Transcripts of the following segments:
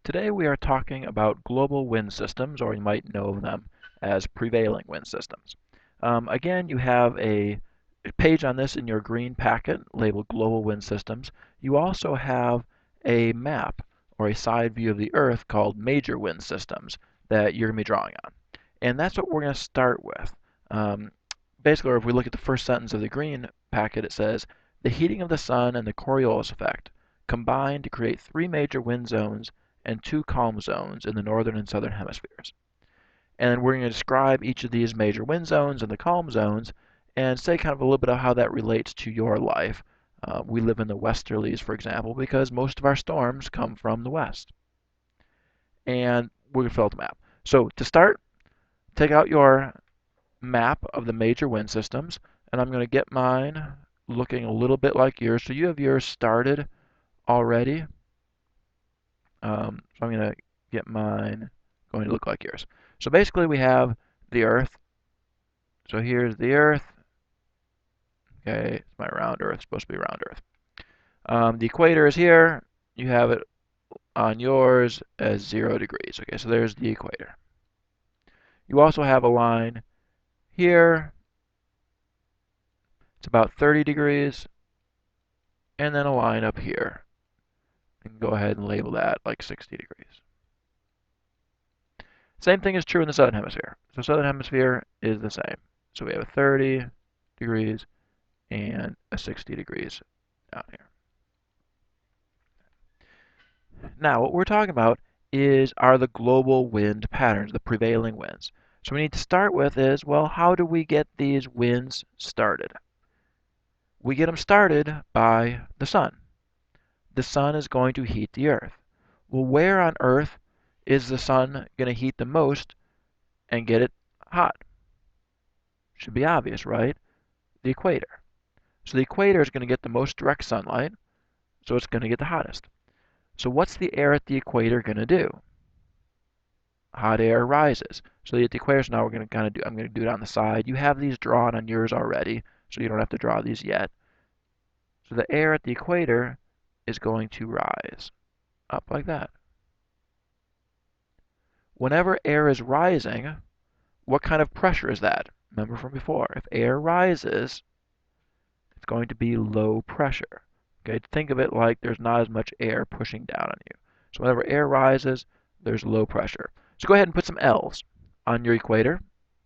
Today we are talking about global wind systems, or you might know them as prevailing wind systems. Again, you have a page on this in your green packet labeled Global Wind Systems. You also have a map or a side view of the Earth called Major Wind Systems that you're going to be drawing on. And that's what we're going to start with. Um, Basically, if we look at the first sentence of the green packet, it says, the heating of the sun and the Coriolis effect combine to create three major wind zones and two calm zones in the northern and southern hemispheres. And we're going to describe each of these major wind zones and the calm zones and say kind of a little bit of how that relates to your life. We live in the westerlies, for example, because most of our storms come from the west. And we're going to fill out the map. So to start, take out your map of the major wind systems, and I'm going to get mine looking a little bit like yours. So you have yours started already. So I'm going to get mine going to look like yours. So basically we have the Earth. So here's the Earth. Okay, it's my round Earth, it's supposed to be round Earth. The equator is here. You have it on yours as 0 degrees. Okay, so there's the equator. You also have a line here. It's about 30 degrees. And then a line up here. You can go ahead and label that like 60 degrees. Same thing is true in the southern hemisphere. So southern hemisphere is the same. So we have a 30 degrees and a 60 degrees down here. Now, what we're talking about are the global wind patterns, the prevailing winds. So we need to start with is, well, how do we get these winds started? We get them started by the sun. The sun is going to heat the earth. Well, where on earth is the sun going to heat the most and get it hot? Should be obvious, right? The equator. So the equator is going to get the most direct sunlight, so it's going to get the hottest. So what's the air at the equator going to do? Hot air rises. So at the equator, so now we're going to kind of I'm going to do it on the side. You have these drawn on yours already, so you don't have to draw these yet. So the air at the equator is going to rise up like that. Whenever air is rising, what kind of pressure is that? Remember from before, if air rises, it's going to be low pressure. Okay, think of it like there's not as much air pushing down on you. So whenever air rises, there's low pressure. So go ahead and put some L's on your equator.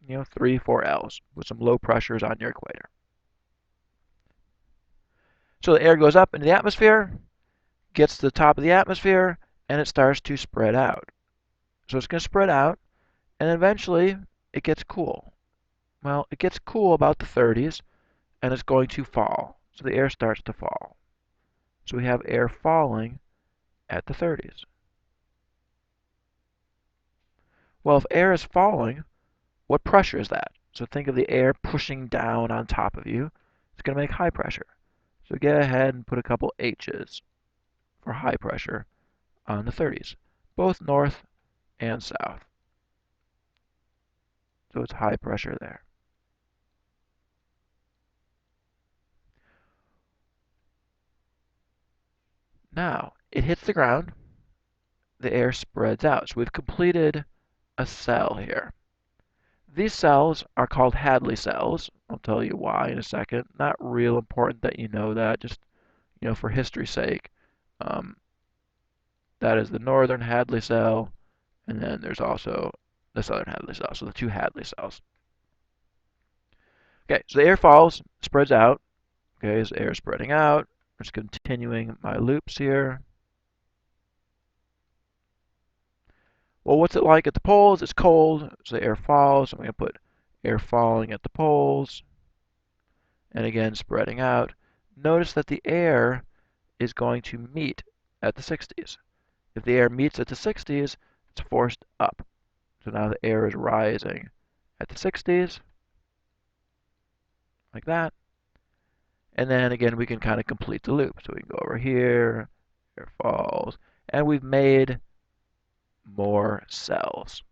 3, 4 L's with some low pressures on your equator. So the air goes up into the atmosphere, gets to the top of the atmosphere, and it starts to spread out. So it's going to spread out, and eventually it gets cool. Well, it gets cool about the 30s, and it's going to fall. So the air starts to fall. So we have air falling at the 30s. Well, if air is falling, what pressure is that? So think of the air pushing down on top of you. It's going to make high pressure. So go ahead and put a couple H's for high pressure on the 30s, both north and south. So it's high pressure there. Now, it hits the ground, the air spreads out. So we've completed a cell here. These cells are called Hadley cells. I'll tell you why in a second. Not real important that you know that, just for history's sake. That is the northern Hadley cell, and then there's also the southern Hadley cell. So the two Hadley cells. Okay, so the air falls, spreads out. Okay, so air is spreading out. I'm just continuing my loops here. Well, what's it like at the poles? It's cold, so the air falls. So I'm going to put air falling at the poles. And again, spreading out. Notice that the air is going to meet at the 60s. If the air meets at the 60s, it's forced up. So now the air is rising at the 60s, like that. And then again, we can kind of complete the loop. So we can go over here, air falls, and we've made more cells.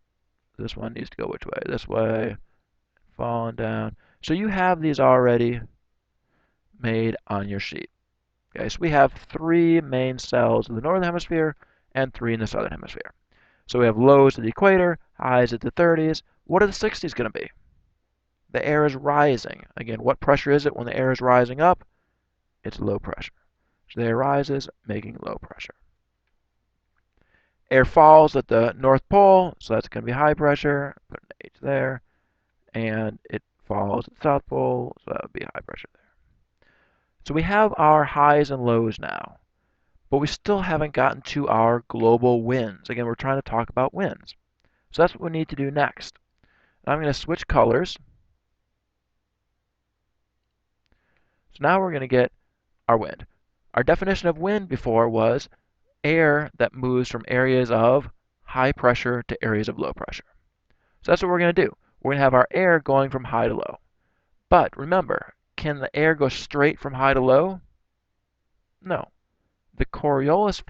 This one needs to go which way? This way, falling down. So you have these already made on your sheet. Okay, so we have three main cells in the northern hemisphere and 3 in the southern hemisphere. So we have lows at the equator, highs at the 30s. What are the 60s going to be? The air is rising. Again, what pressure is it when the air is rising up? It's low pressure. So the air rises, making low pressure. Air falls at the North Pole, so that's going to be high pressure. Put an H there. And it falls at the South Pole, so that would be high pressure there. So we have our highs and lows now, but we still haven't gotten to our global winds. Again, we're trying to talk about winds. So that's what we need to do next. I'm going to switch colors. So now we're going to get our wind. Our definition of wind before was air that moves from areas of high pressure to areas of low pressure. So that's what we're going to do. We're going to have our air going from high to low. But remember, can the air go straight from high to low? No. The Coriolis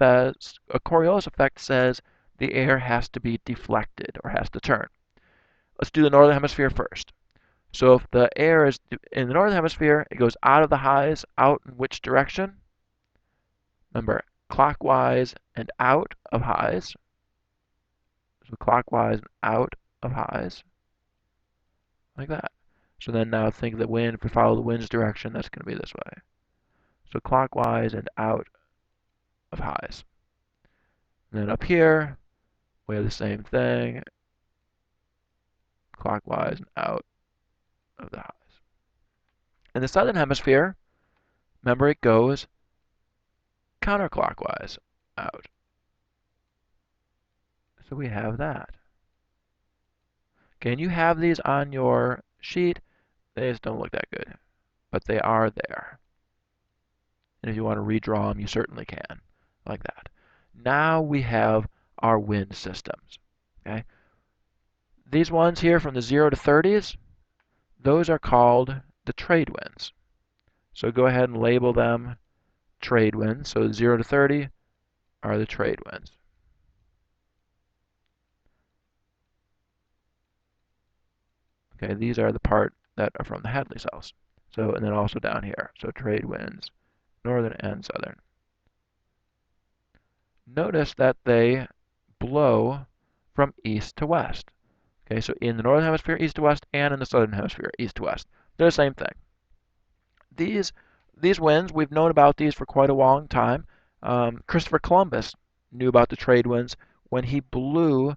effect says the air has to be deflected or has to turn. Let's do the northern hemisphere first. So if the air is in the northern hemisphere, it goes out of the highs, out in which direction? Remember, clockwise and out of highs. So clockwise and out of highs, like that. So then now think the wind, if we follow the wind's direction, that's going to be this way. So clockwise and out of highs. And then up here, we have the same thing, clockwise and out of the highs. In the southern hemisphere, remember it goes counterclockwise out. So we have that. Okay, and you have these on your sheet. They just don't look that good, but they are there. And if you want to redraw them, you certainly can, like that. Now we have our wind systems. Okay, these ones here from the 0 to 30s, those are called the trade winds. So go ahead and label them trade winds. So 0 to 30 are the trade winds. Okay, these are the part that are from the Hadley cells. So, and then also down here. So trade winds, northern and southern. Notice that they blow from east to west. Okay, so in the northern hemisphere, east to west, and in the southern hemisphere, east to west. They're the same thing. These winds, we've known about these for quite a long time. Christopher Columbus knew about the trade winds when he blew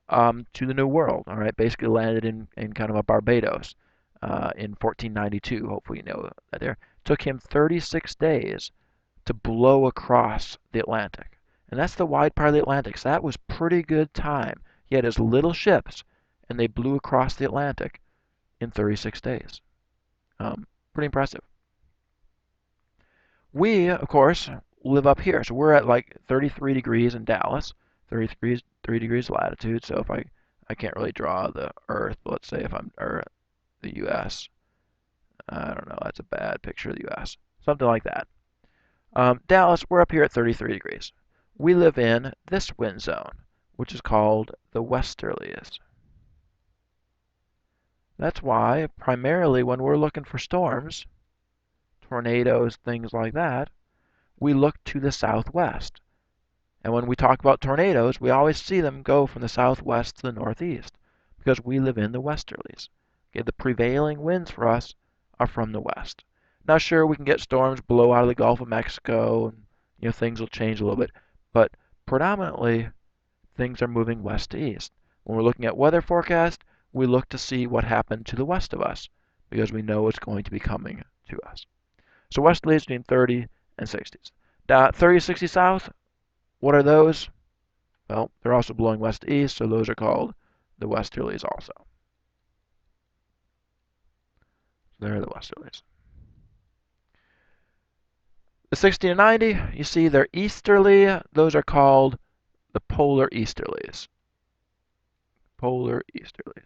to the New World. All right, basically landed in kind of a Barbados in 1492. Hopefully you know that there. It took him 36 days to blow across the Atlantic. And that's the wide part of the Atlantic. So that was pretty good time. He had his little ships, and they blew across the Atlantic in 36 days. Pretty impressive. We, of course, live up here. So we're at like 33 degrees in Dallas, 33 degrees latitude. So if I can't really draw the Earth, but let's say if I'm, or the U.S. I don't know, that's a bad picture of the U.S. Something like that. Dallas, we're up here at 33 degrees. We live in this wind zone, which is called the westerlies. That's why, primarily, when we're looking for storms, tornadoes, things like that, we look to the southwest. And when we talk about tornadoes, we always see them go from the southwest to the northeast because we live in the westerlies. Okay, the prevailing winds for us are from the west. Now, sure, we can get storms blow out of the Gulf of Mexico, and things will change a little bit, but predominantly things are moving west to east. When we're looking at weather forecast, we look to see what happened to the west of us because we know it's going to be coming to us. So westerlies between 30 and 60s. 30 to 60 south, what are those? Well, they're also blowing west to east, so those are called the westerlies also. They're the westerlies. The 60 to 90, you see they're easterly. Those are called the polar easterlies. Polar easterlies.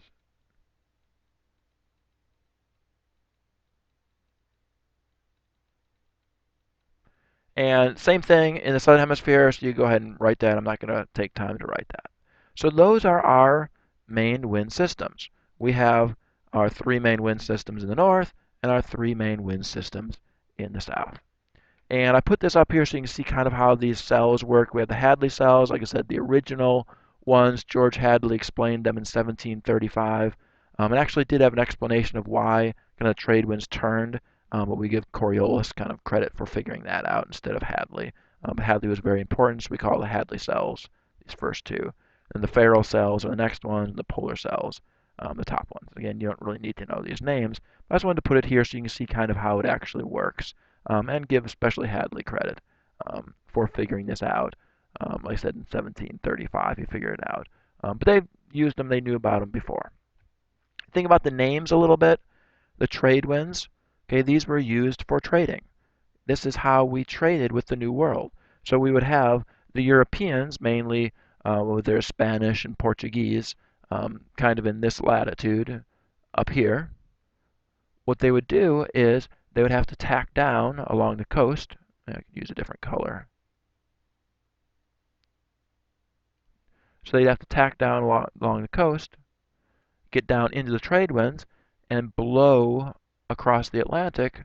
And same thing in the southern hemisphere, so you go ahead and write that. I'm not going to take time to write that. So those are our main wind systems. We have our 3 main wind systems in the north and our 3 main wind systems in the south. And I put this up here so you can see kind of how these cells work. We have the Hadley cells, like I said, the original ones. George Hadley explained them in 1735. It actually did have an explanation of why kind of trade winds turned, but we give Coriolis kind of credit for figuring that out instead of Hadley. Hadley was very important, so we call the Hadley cells, these first two. And the Ferrel cells are the next ones, and the polar cells, the top ones. Again, you don't really need to know these names, but I just wanted to put it here so you can see kind of how it actually works, and give especially Hadley credit for figuring this out. Like I said, in 1735 he figured it out. But they've used them, they knew about them before. Think about the names a little bit. The trade winds, okay, these were used for trading. This is how we traded with the New World. So we would have the Europeans, mainly with their Spanish and Portuguese, kind of in this latitude up here. What they would do is they would have to tack down along the coast. I could use a different color. So they'd have to tack down along the coast, get down into the trade winds, and blow across the Atlantic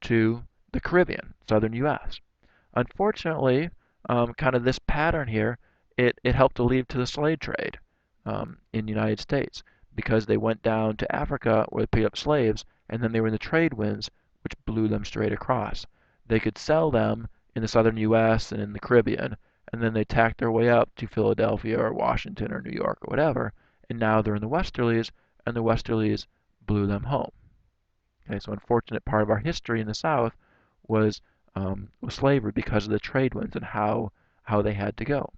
to the Caribbean, southern U.S. Unfortunately, kind of this pattern here, it helped to lead to the slave trade in the United States because they went down to Africa where they picked up slaves, and then they were in the trade winds, which blew them straight across. They could sell them in the southern U.S. and in the Caribbean, and then they tacked their way up to Philadelphia or Washington or New York or whatever, and now they're in the westerlies, and the westerlies blew them home. Okay, so unfortunate part of our history in the South was slavery because of the trade winds and how they had to go.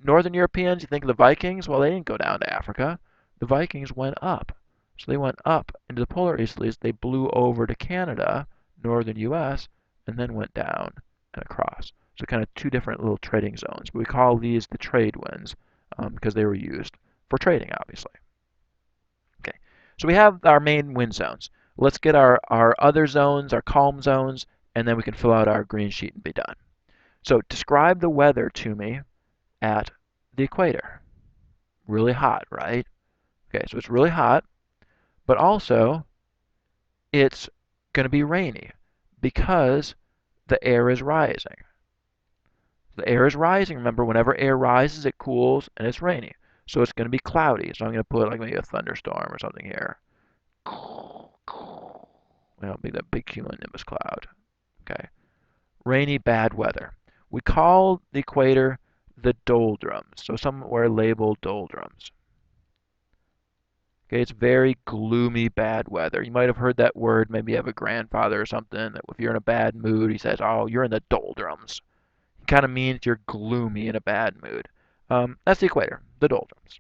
Northern Europeans, you think of the Vikings? Well, they didn't go down to Africa. The Vikings went up. So they went up into the polar easterlies. They blew over to Canada, northern U.S., and then went down and across. So kind of two different little trading zones. But we call these the trade winds because they were used for trading, obviously. Okay, so we have our main wind zones. Let's get our other zones, our calm zones, and then we can fill out our green sheet and be done. So describe the weather to me at the equator. Really hot, right? Okay, so it's really hot, but also it's going to be rainy because the air is rising. The air is rising. Remember, whenever air rises, it cools and it's rainy. So it's going to be cloudy. So I'm going to put like maybe a thunderstorm or something here. Well, be that big cumulonimbus cloud. Okay. Rainy, bad weather. We call the equator the doldrums. So somewhere labeled doldrums. Okay, it's very gloomy, bad weather. You might have heard that word. Maybe you have a grandfather or something that if you're in a bad mood, he says, "Oh, you're in the doldrums." It kind of means you're gloomy in a bad mood. That's the equator, the doldrums.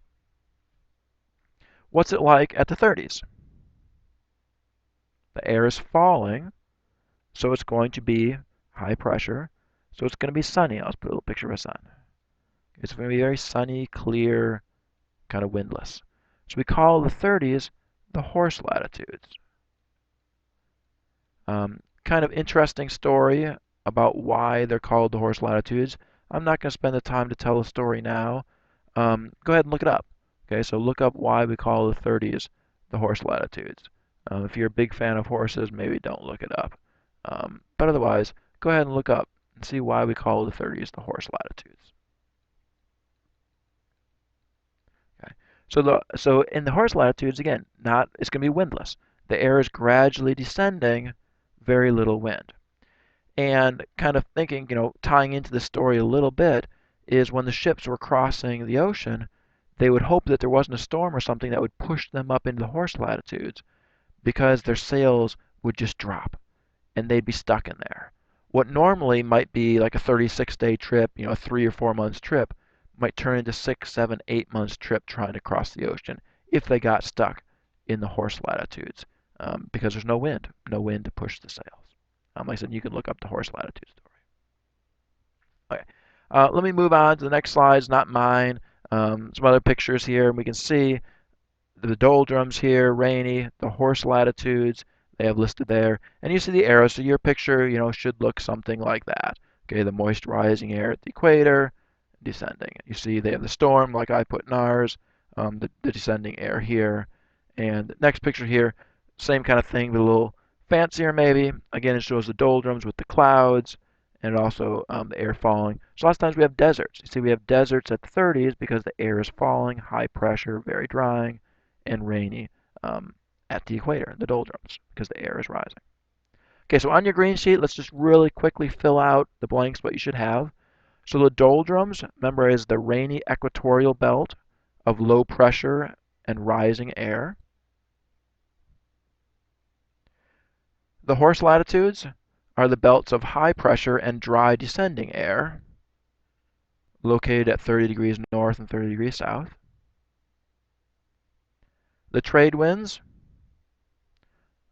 What's it like at the 30s? The air is falling, so it's going to be high pressure. So it's going to be sunny. I'll just put a little picture of a sun. It's going to be very sunny, clear, kind of windless. So we call the 30s the horse latitudes. Kind of interesting story about why they're called the horse latitudes. I'm not going to spend the time to tell the story now. Go ahead and look it up. Okay, so look up why we call the 30s the horse latitudes. If you're a big fan of horses, maybe don't look it up. But otherwise, go ahead and look up and see why we call the 30s the horse latitudes. Okay. So in the horse latitudes, again, it's going to be windless. The air is gradually descending, very little wind. And kind of thinking, tying into the story a little bit, is when the ships were crossing the ocean, they would hope that there wasn't a storm or something that would push them up into the horse latitudes because their sails would just drop and they'd be stuck in there. What normally might be like a 36-day trip, a 3 or 4 months trip, might turn into 6, 7, 8 months trip trying to cross the ocean if they got stuck in the horse latitudes because there's no wind to push the sails. Like I said, you can look up the horse latitude story. Okay, let me move on to the next slide. It's not mine. Some other pictures here, and we can see the doldrums here, rainy, the horse latitudes, they have listed there. And you see the arrows, so your picture, should look something like that. Okay, the moist rising air at the equator, descending. You see they have the storm, like I put in ours, the descending air here. And next picture here, same kind of thing, with a little fancier maybe. Again, it shows the doldrums with the clouds and also the air falling. So lots of times we have deserts. You see we have deserts at the 30s because the air is falling, high pressure, very drying, and rainy at the equator, the doldrums, because the air is rising. Okay, so on your green sheet, let's just really quickly fill out the blanks what you should have. So the doldrums, remember, is the rainy equatorial belt of low pressure and rising air. The horse latitudes are the belts of high pressure and dry descending air, located at 30 degrees north and 30 degrees south. The trade winds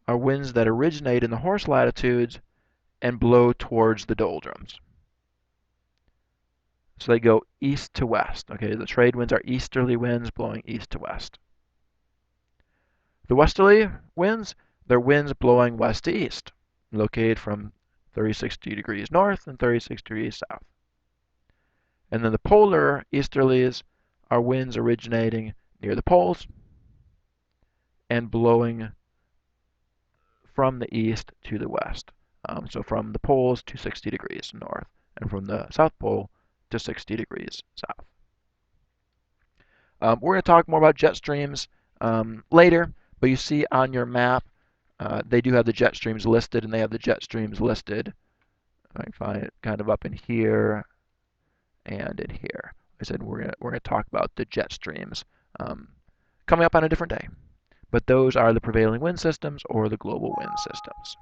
are winds that originate in the horse latitudes and blow towards the doldrums. So they go east to west. Okay, the trade winds are easterly winds blowing east to west. The westerly winds, they're winds blowing west to east, located from 360 degrees north and 36 degrees south. And then the polar easterlies are winds originating near the poles and blowing from the east to the west. So from the poles to 60 degrees north, and from the South Pole to 60 degrees south. We're going to talk more about jet streams later, but you see on your map, they do have the jet streams listed, and they have the jet streams listed. I can find it kind of up in here and in here. I said we're going to talk about the jet streams coming up on a different day. But those are the prevailing wind systems or the global wind systems.